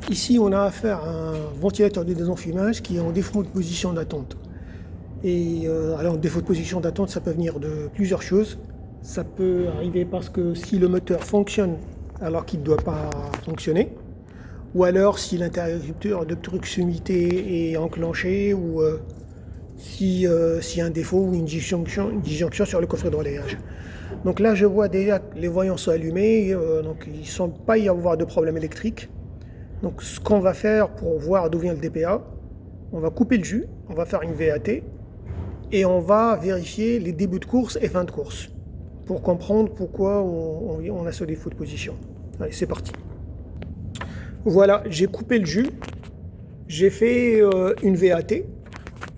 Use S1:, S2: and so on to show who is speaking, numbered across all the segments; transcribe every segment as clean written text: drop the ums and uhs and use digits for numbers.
S1: Ici, on a affaire à un ventilateur de désenfumage qui est en défaut de position d'attente. Et alors, défaut de position d'attente, ça peut venir de plusieurs choses. Ça peut arriver parce que si le moteur fonctionne alors qu'il ne doit pas fonctionner, ou alors si l'interrupteur de proximité est enclenché, ou s'il y a un défaut ou une disjonction sur le coffret de relayage. Donc là, je vois déjà que les voyants sont allumés, donc il ne semble pas y avoir de problème électrique. Donc ce qu'on va faire pour voir d'où vient le DPA, on va couper le jus, on va faire une VAT et on va vérifier les débuts de course et fin de course pour comprendre pourquoi on a ce défaut de position. Allez, c'est parti. Voilà, j'ai coupé le jus, j'ai fait une VAT,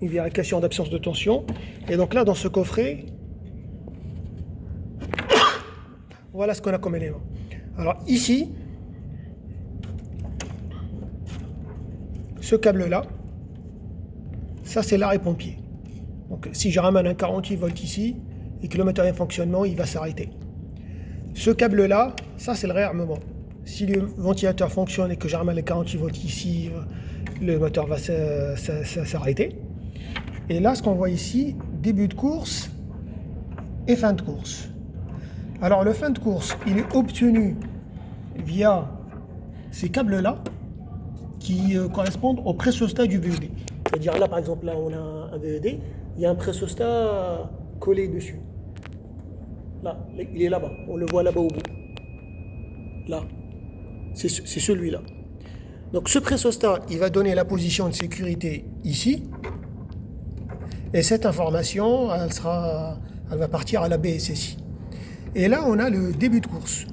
S1: une vérification d'absence de tension. Et donc là, dans ce coffret, voilà ce qu'on a comme élément. Alors ici, ce câble-là, ça c'est l'arrêt pompier. Donc si je ramène un 48 volts ici et que le moteur est en fonctionnement, il va s'arrêter. Ce câble-là, ça c'est le réarmement. Si le ventilateur fonctionne et que je ramène les 48 volts ici, le moteur va s'arrêter. Et là, ce qu'on voit ici, début de course et fin de course. Alors le fin de course, il est obtenu via ces câbles-là qui correspondent au pressostat du VED. C'est-à-dire là, par exemple, là, on a un VED, il y a un pressostat collé dessus. Là, il est là-bas, on le voit là-bas au bout. Là, c'est celui-là. Donc ce pressostat, il va donner la position de sécurité ici. Et cette information, elle va partir à la BSSI. Et là, on a le début de course.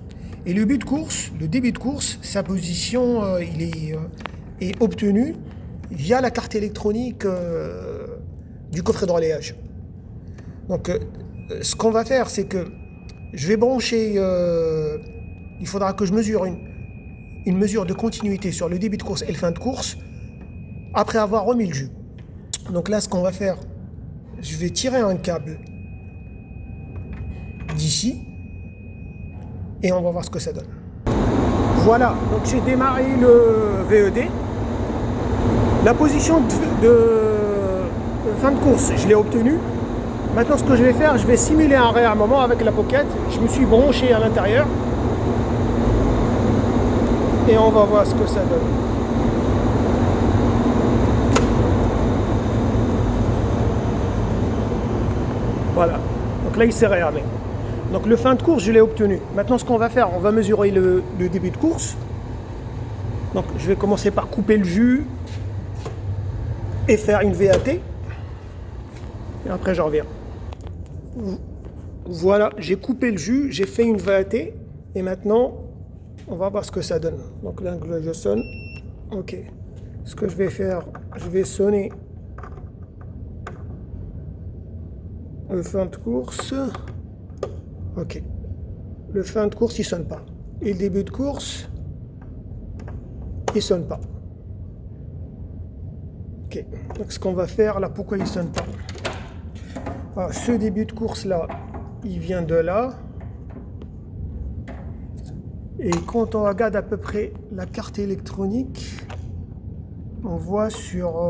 S1: Et le début de course, sa position, est obtenue via la carte électronique du coffret de relayage. Donc, ce qu'on va faire, c'est que je vais brancher, il faudra que je mesure une mesure de continuité sur le début de course et le fin de course après avoir remis le jus. Donc là, ce qu'on va faire, je vais tirer un câble d'ici et on va voir ce que ça donne. Voilà, donc j'ai démarré le VED. La position de fin de course, je l'ai obtenue. Maintenant, ce que je vais faire, je vais simuler un réarmement avec la pocket. Je me suis branché à l'intérieur. Et on va voir ce que ça donne. Voilà, donc là il s'est réarmé. Donc le fin de course, je l'ai obtenu. Maintenant, ce qu'on va faire, on va mesurer le début de course. Donc je vais commencer par couper le jus et faire une VAT. Et après, je reviens. Voilà, j'ai coupé le jus, j'ai fait une VAT. Et maintenant, on va voir ce que ça donne. Donc là, je sonne. Ok. Ce que je vais faire, je vais sonner le fin de course. Ok. Le fin de course, il sonne pas. Et le début de course, il sonne pas. Ok. Donc ce qu'on va faire là, pourquoi il sonne pas? Alors, ce début de course là, il vient de là. Et quand on regarde à peu près la carte électronique, on voit sur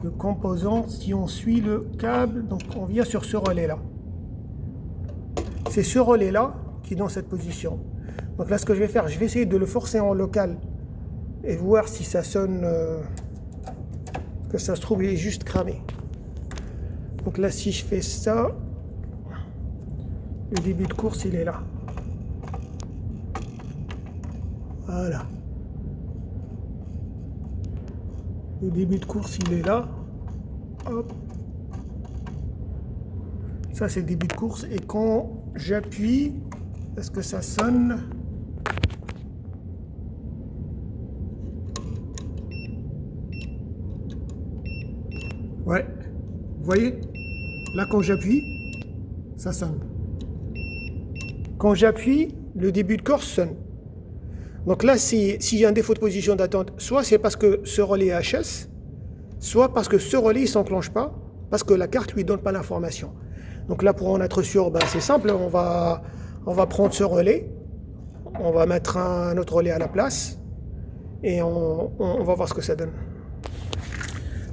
S1: le composant, si on suit le câble, donc on vient sur ce relais là. C'est ce relais là qui est dans cette position. Donc là, ce que je vais faire, je vais essayer de le forcer en local et voir si ça sonne, que ça se trouve il est juste cramé. Donc là, si je fais ça, le début de course il est là. Voilà. Le début de course, il est là. Hop. Ça, c'est le début de course. Et quand j'appuie, est-ce que ça sonne? Ouais. Vous voyez? Là, quand j'appuie, ça sonne. Quand j'appuie, le début de course sonne. Donc là, s'il y a un défaut de position d'attente, soit c'est parce que ce relais est HS, soit parce que ce relais ne s'enclenche pas, parce que la carte ne lui donne pas l'information. Donc là, pour en être sûr, c'est simple, on va prendre ce relais, on va mettre un autre relais à la place, et on va voir ce que ça donne.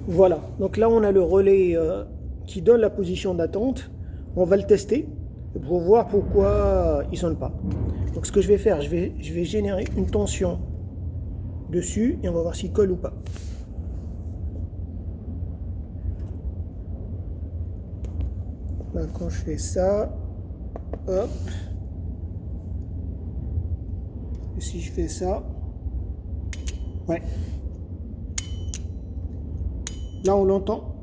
S1: Voilà, donc là on a le relais qui donne la position d'attente. On va le tester pour voir pourquoi il ne sonne pas. Donc ce que je vais faire, je vais générer une tension dessus et on va voir s'il colle ou pas. Là, quand je fais ça, hop, et si je fais ça, ouais, là on l'entend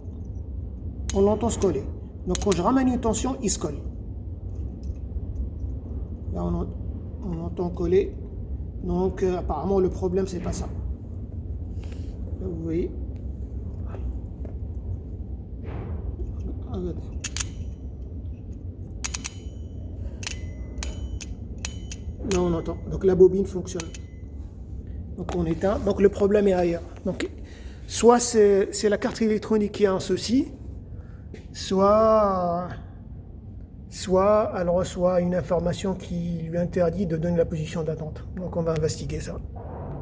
S1: se coller. Donc quand je ramène une tension, il se colle. Là on entend coller. Donc apparemment le problème c'est pas ça. Là, vous voyez. Regardez. Là on entend. Donc la bobine fonctionne. Donc on éteint. Donc le problème est ailleurs. Donc soit c'est la carte électronique qui a un souci, soit elle reçoit une information qui lui interdit de donner la position d'attente. Donc on va investiguer ça.